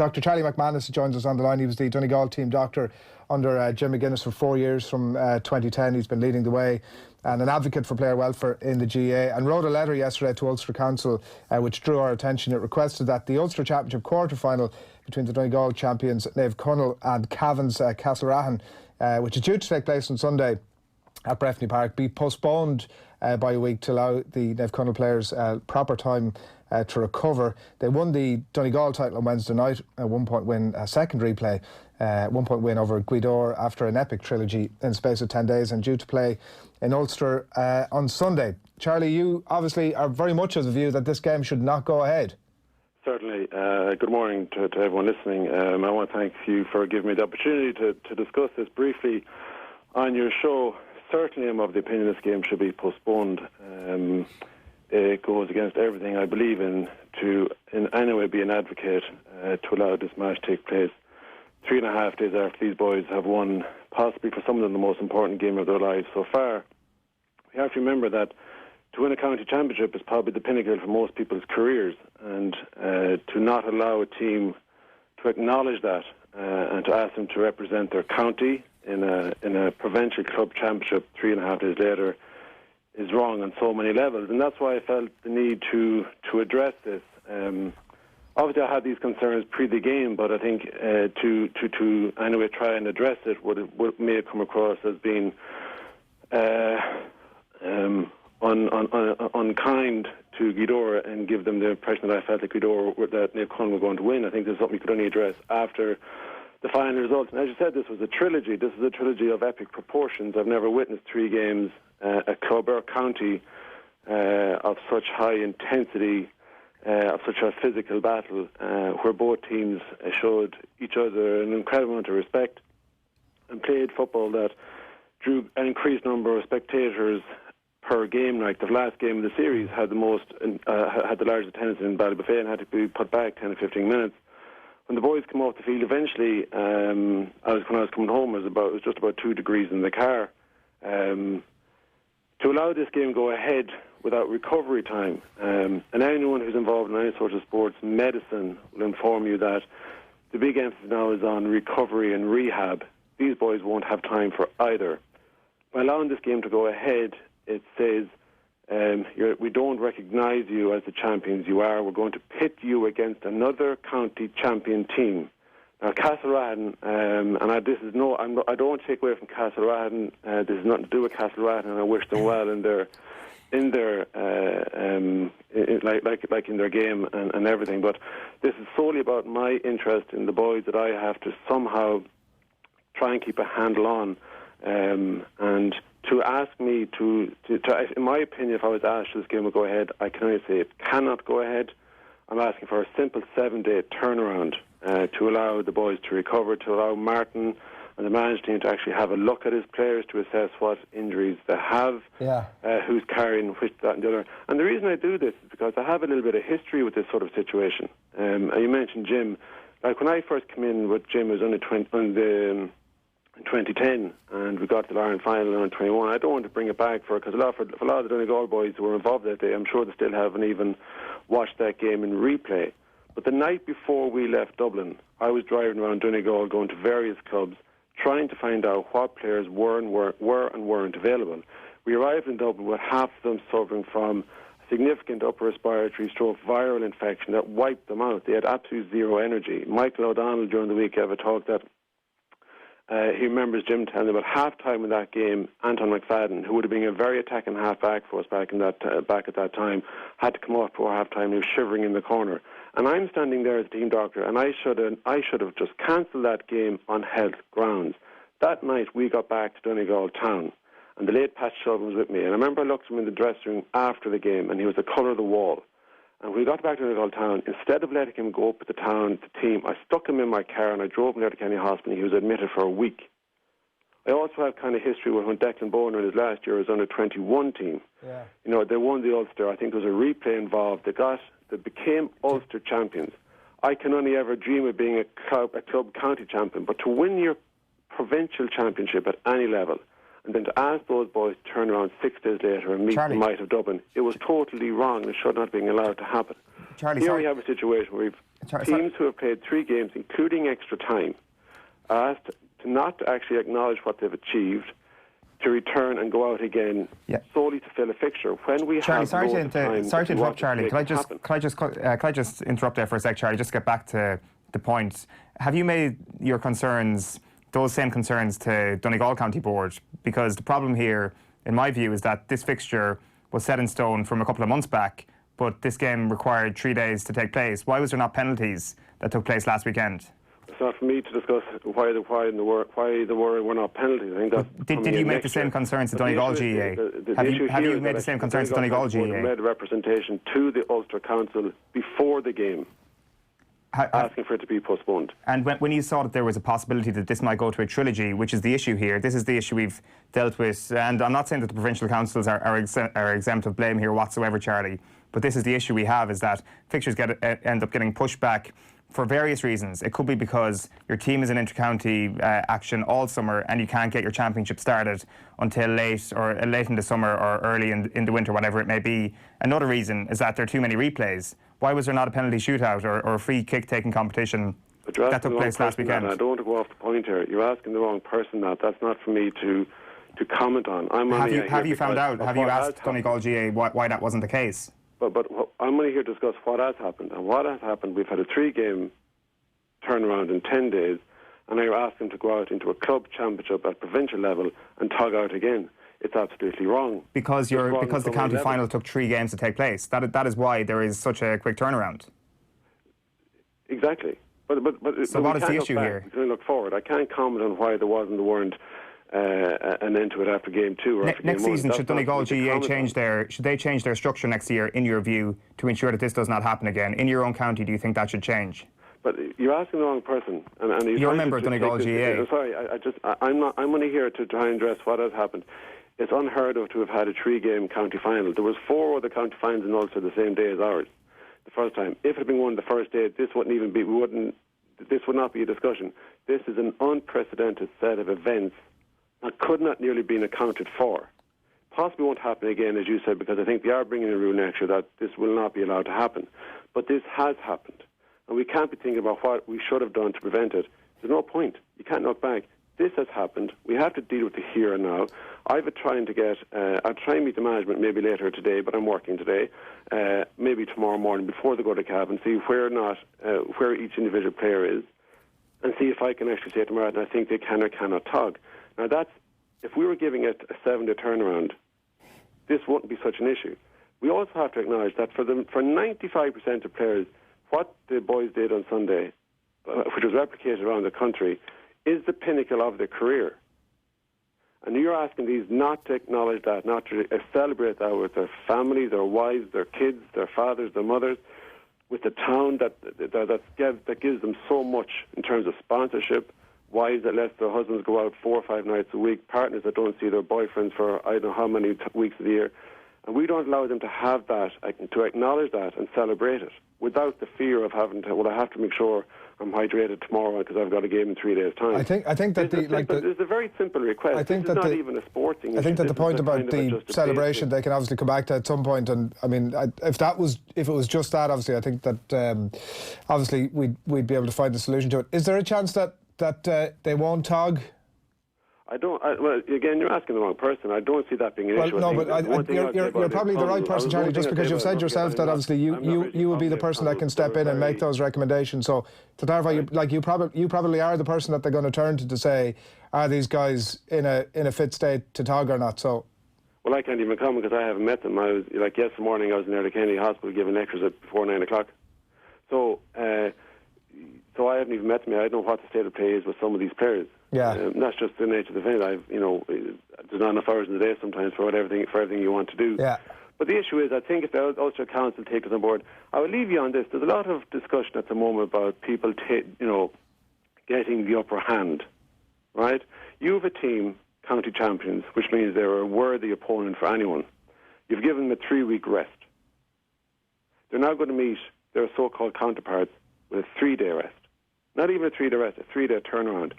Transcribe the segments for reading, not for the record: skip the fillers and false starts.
Dr. Charlie McManus joins us on the line. He was the Donegal team doctor under Jim McGuinness for 4 years from 2010. He's been leading the way and an advocate for player welfare in the GA, and wrote a letter yesterday to Ulster Council which drew our attention. It requested that the Ulster Championship quarter-final between the Donegal champions Naomh Conaill and Cavan's Castlerahan, which is due to take place on Sunday at Breffni Park, be postponed by a week to allow the Naomh Conaill players proper time to recover. They won the Donegal title on Wednesday night, a 1-point win, a second replay, 1-point win over Gweedore after an epic trilogy in the space of 10 days, and due to play in Ulster on Sunday. Charlie, you obviously are very much of the view that this game should not go ahead. Certainly. Good morning to everyone listening. I want to thank you for giving me the opportunity to discuss this briefly on your show. Certainly I'm of the opinion this game should be postponed. It goes against everything I believe in to in any way be an advocate to allow this match to take place 3.5 days after these boys have won possibly for some of them the most important game of their lives so far. We have to remember that to win a county championship is probably the pinnacle for most people's careers, and to not allow a team to acknowledge that and to ask them to represent their county in a provincial club championship 3.5 days later is wrong on so many levels, and that's why I felt the need to address this. Obviously, I had these concerns pre the game, but I think to anyway try and address it may have come across as being unkind to Gweedore and give them the impression that I felt that Naomh Conaill were going to win. I think this is something we could only address after the final results. And as you said, this was a trilogy. This is a trilogy of epic proportions. I've never witnessed 3 games, a club or county, of such high intensity, of such a physical battle, where both teams showed each other an incredible amount of respect and played football that drew an increased number of spectators per game night. The last game of the series had the largest attendance in Ballybofey and had to be put back 10 or 15 minutes. When the boys come off the field, eventually, when I was coming home, it was just about 2 degrees in the car. To allow this game go ahead without recovery time, and anyone who's involved in any sort of sports medicine will inform you that the big emphasis now is on recovery and rehab. These boys won't have time for either. By allowing this game to go ahead, it says, we don't recognise you as the champions you are. We're going to pit you against another county champion team. Now, Castlerahan, I don't want to take away from Castlerahan. This is nothing to do with Castlerahan, and I wish them well in their in their game and everything. But this is solely about my interest in the boys that I have to somehow try and keep a handle on, and to ask me to, in my opinion, if I was asked this game would go ahead, I can only say it cannot go ahead. I'm asking for a simple 7-day turnaround to allow the boys to recover, to allow Martin and the management team to actually have a look at his players to assess what injuries they have, who's carrying which, that and the other. And the reason I do this is because I have a little bit of history with this sort of situation. And you mentioned Jim. Like when I first came in with Jim, it was in 2010, and we got to the Ireland final in 21. I don't want to bring it back because a lot of the Donegal boys who were involved that day, I'm sure they still haven't even watched that game in replay. But the night before we left Dublin, I was driving around Donegal, going to various clubs, trying to find out what players were and weren't available. We arrived in Dublin with half of them suffering from significant upper respiratory stroke viral infection that wiped them out. They had absolutely zero energy. Michael O'Donnell during the week gave a talk that he remembers Jim telling about half-time in that game. Anton McFadden, who would have been a very attacking half-back for us back at that time, had to come off before half-time. He was shivering in the corner. And I'm standing there as a team doctor, and I should have just cancelled that game on health grounds. That night, we got back to Donegal town, and the late Pat Sullivan was with me. And I remember I looked at him in the dressing room after the game, and he was the colour of the wall. And when we got back to Donegal town, instead of letting him go up with the team, I stuck him in my car and I drove him there to Kenny Hospital. He was admitted for a week. I also have kind of history with when Declan Bourne in his last year was under 21 team. Yeah. You know, they won the Ulster. I think there was a replay involved. They became Ulster champions. I can only ever dream of being a club county champion, but to win your provincial championship at any level and then to ask those boys to turn around 6 days later and meet the might of Dublin, it was totally wrong and it should not have been allowed to happen. Here we have a situation where we've teams who have played 3 games, including extra time, are asked to not actually acknowledge what they've achieved, to return and go out again solely to fill a fixture. When we Charlie, have sorry to interrupt, Charlie. Can I just interrupt there for a sec, Charlie? Just get back to the point. Have you made your concerns, those same concerns, to Donegal County Board? Because the problem here, in my view, is that this fixture was set in stone from a couple of months back, but this game required 3 days to take place. Why was there not penalties that took place last weekend? It's not for me to discuss why there were not penalties. I think that's did you make the same concerns to Donegal GAA? Have you made the same concerns to Donegal GAA? Made a representation to the Ulster Council before the game, asking for it to be postponed. And when you saw that there was a possibility that this might go to a trilogy, which is the issue here, this is the issue we've dealt with, and I'm not saying that the provincial councils are exempt of blame here whatsoever, Charlie, but this is the issue we have, is that fixtures end up getting pushed back for various reasons. It could be because your team is in inter-county action all summer and you can't get your championship started until late in the summer or early in the winter, whatever it may be. Another reason is that there are too many replays. Why was there not a penalty shootout or a free kick-taking competition that took place last weekend? I don't want to go off the point here. You're asking the wrong person that. That's not for me to comment on. Have you found out? Have you asked Donegal GAA why that wasn't the case? But I'm only here to discuss what has happened. And what has happened, we've had a 3-game turnaround in 10 days, and now you're asking to go out into a club championship at provincial level and tug out again. It's absolutely wrong. Because the county final took 3 games to take place. That is why there is such a quick turnaround. Exactly. But so what is the issue here? We look forward. I can't comment on why there weren't an end to it after game 2 or after next game 1. season, should Donegal GAA change their structure next year, in your view, to ensure that this does not happen again? In your own county, do you think that should change? But you're asking the wrong person. And you're a member of Donegal GAA. Sorry, I'm only here to try and address what has happened. It's unheard of to have had a 3-game county final. There was 4 other county finals in Ulster the same day as ours, the first time. If it had been won the first day, this would not be a discussion. This is an unprecedented set of events that could not nearly been accounted for. Possibly won't happen again, as you said, because I think they are bringing in a rule next year that this will not be allowed to happen. But this has happened, and we can't be thinking about what we should have done to prevent it. There's no point. You can't look back. This has happened. We have to deal with the here and now. I'll try and meet the management maybe later today, but I'm working today, maybe tomorrow morning before they go to cab, and see where each individual player is, and see if I can actually say to them, I think they can or cannot tug. Now if we were giving it a 7-day turnaround, this wouldn't be such an issue. We also have to acknowledge that for 95% of players, what the boys did on Sunday, which was replicated around the country, is the pinnacle of their career. And you're asking these not to acknowledge that, not to celebrate that with their families, their wives, their kids, their fathers, their mothers, with the town that gives them so much in terms of sponsorship, wives that let their husbands go out 4 or 5 nights a week, partners that don't see their boyfriends for I don't know how many weeks of the year. And we don't allow them to have that, to acknowledge that and celebrate it without the fear of having to, I have to make sure I'm hydrated tomorrow because I've got a game in 3 days' time. I think that this is a very simple request. I think this that is not even a sporting issue. I think that the point about the celebration, basic. they can obviously come back to at some point. And I mean, if it was just that, obviously, I think that obviously we'd be able to find a solution to it. Is there a chance that they won't tug? Well, again, you're asking the wrong person. I don't see that being an issue. No, but you're probably the right person, Charlie, just because you've said yourself that obviously you will be the person that can step in and make those recommendations. So to clarify, you probably are the person that they're going to turn to say, are these guys in a fit state to tug or not? So. Well, I can't even comment because I haven't met them. I was yesterday morning. I was in Kennedy Hospital giving lectures before 9 o'clock. So I haven't even met them. I don't know what the state of play is with some of these players. Yeah, that's just the nature of the thing. There's not enough hours in the day sometimes for everything you want to do. Yeah. But the issue is, I think if the Ulster Council take us on board, I will leave you on this. There's a lot of discussion at the moment about people, getting the upper hand, right? You have a team, county champions, which means they're a worthy opponent for anyone. You've given them a 3-week rest. They're now going to meet their so-called counterparts with a 3-day rest. Not even a 3-day rest, a 3-day turnaround.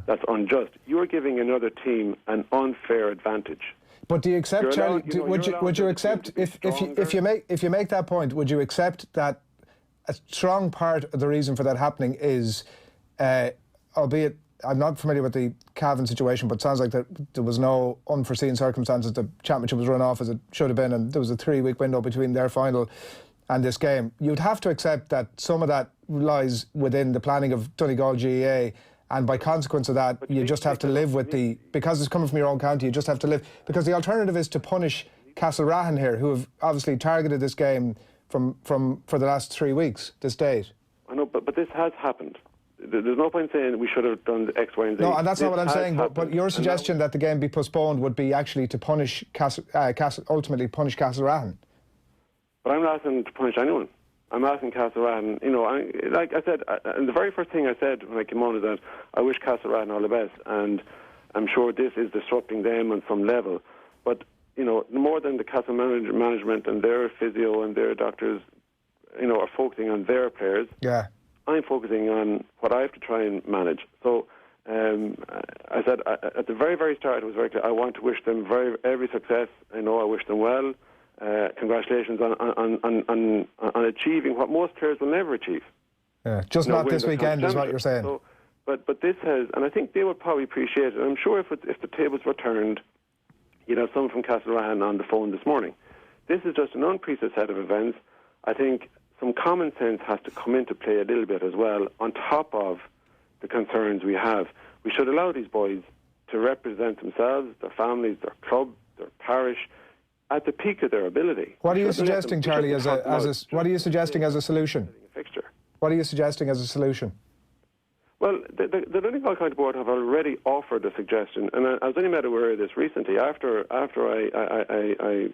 That's unjust. You're giving another team an unfair advantage. But do you accept, Charlie? Would you accept if you make that point? Would you accept that a strong part of the reason for that happening is, albeit I'm not familiar with the Cavan situation, but it sounds like there was no unforeseen circumstances. The championship was run off as it should have been, and there was a 3-week window between their final and this game. You'd have to accept that some of that lies within the planning of Donegal GAA. And by consequence of that, you just have to live with because it's coming from your own county, you just have to live. Because the alternative is to punish Castlerahan here, who have obviously targeted this game for the last 3 weeks, this date. I know, but this has happened. There's no point saying we should have done the X, Y, and Z. No, and that's not what I'm saying. But your suggestion that the game be postponed would be actually to punish ultimately punish Castlerahan. But I'm not asking to punish anyone. I'm asking Castlerahan, like I said, and the very first thing I said when I came on is that I wish Castlerahan all the best, and I'm sure this is disrupting them on some level. But, more than the Castle management and their physio and their doctors, are focusing on their players, I'm focusing on what I have to try and manage. So I said at the very, very start, it was very clear, I want to wish them every success. I wish them well. Congratulations on achieving what most players will never achieve. Yeah, just not this weekend is what you're saying. So, but this has, and I think they would probably appreciate it. I'm sure if the tables were turned, you'd have someone from Castlerahan on the phone this morning. This is just an unprecedented set of events. I think some common sense has to come into play a little bit as well, on top of the concerns we have. We should allow these boys to represent themselves, their families, their club, their parish, at the peak of their ability. What are you suggesting, Charlie, what are you suggesting as a solution? What are you suggesting as a solution? Well, the Donegal County Board have already offered a suggestion, and I was only made aware of this recently. After I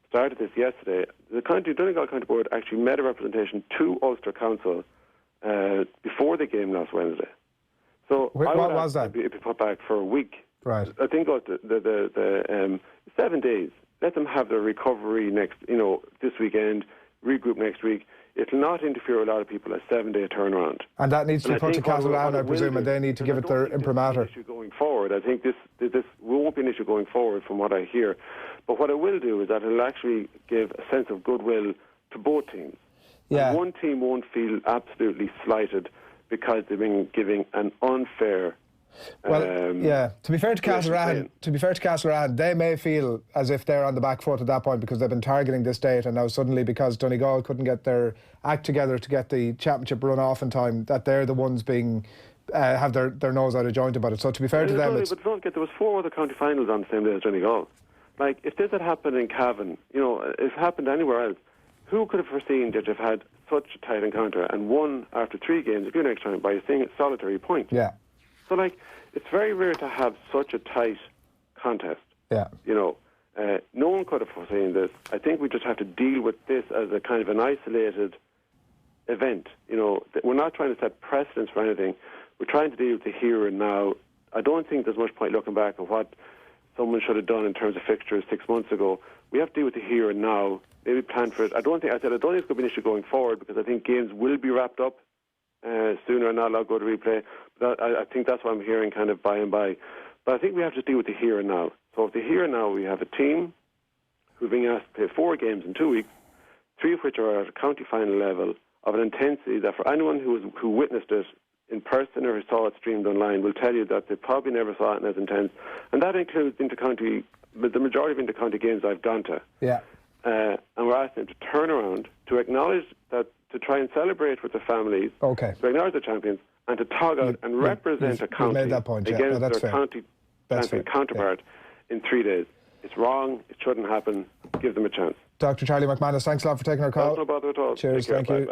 started this yesterday, the Donegal County Board actually made a representation to Ulster Council before the game last Wednesday. So what was that? It'd be put back for a week. Right. I think the 7 days. Let them have their recovery this weekend, regroup next week. It'll not interfere with a lot of people, a 7-day turnaround. And that needs to be put to Castlerahan, I presume, and they need to give it their imprimatur. Issue going forward. I think this won't be an issue going forward from what I hear. But what it will do is that it'll actually give a sense of goodwill to both teams. Yeah. And one team won't feel absolutely slighted because they've been giving an unfair. Well, to be fair to Castlerahan, they may feel as if they're on the back foot at that point because they've been targeting this date, and now suddenly because Donegal couldn't get their act together to get the championship run off in time, that they're the ones being have their nose out of joint about it. So to be fair to them, but don't get, there was 4 other county finals on the same day as Donegal. Like, if this had happened in Cavan, if it happened anywhere else, who could have foreseen that you've had such a tight encounter and won after 3 games of your next time by a solitary point? Yeah. So, it's very rare to have such a tight contest. Yeah. No one could have foreseen this. I think we just have to deal with this as a kind of an isolated event. We're not trying to set precedents for anything. We're trying to deal with the here and now. I don't think there's much point looking back at what someone should have done in terms of fixtures 6 months ago. We have to deal with the here and now. Maybe plan for it. I don't think it's going to be an issue going forward because I think games will be wrapped up sooner and not allowed to go to replay. But I think that's what I'm hearing kind of by and by. But I think we have to deal with the here and now. So if the here and now we have a team who've been asked to play 4 games in 2 weeks, 3 of which are at a county final level, of an intensity that for anyone who witnessed it in person or who saw it streamed online will tell you that they probably never saw it as intense. And that includes the majority of inter-county games I've gone to. Yeah. And we're asking them to turn around, to acknowledge that, to try and celebrate with their families, to acknowledge the champions, and to tog out and represent a county against their county champion counterpart in 3 days. It's wrong. It shouldn't happen. Give them a chance. Dr. Charlie McManus, thanks a lot for taking our call. No bother at all. Cheers. Thank you. Bye.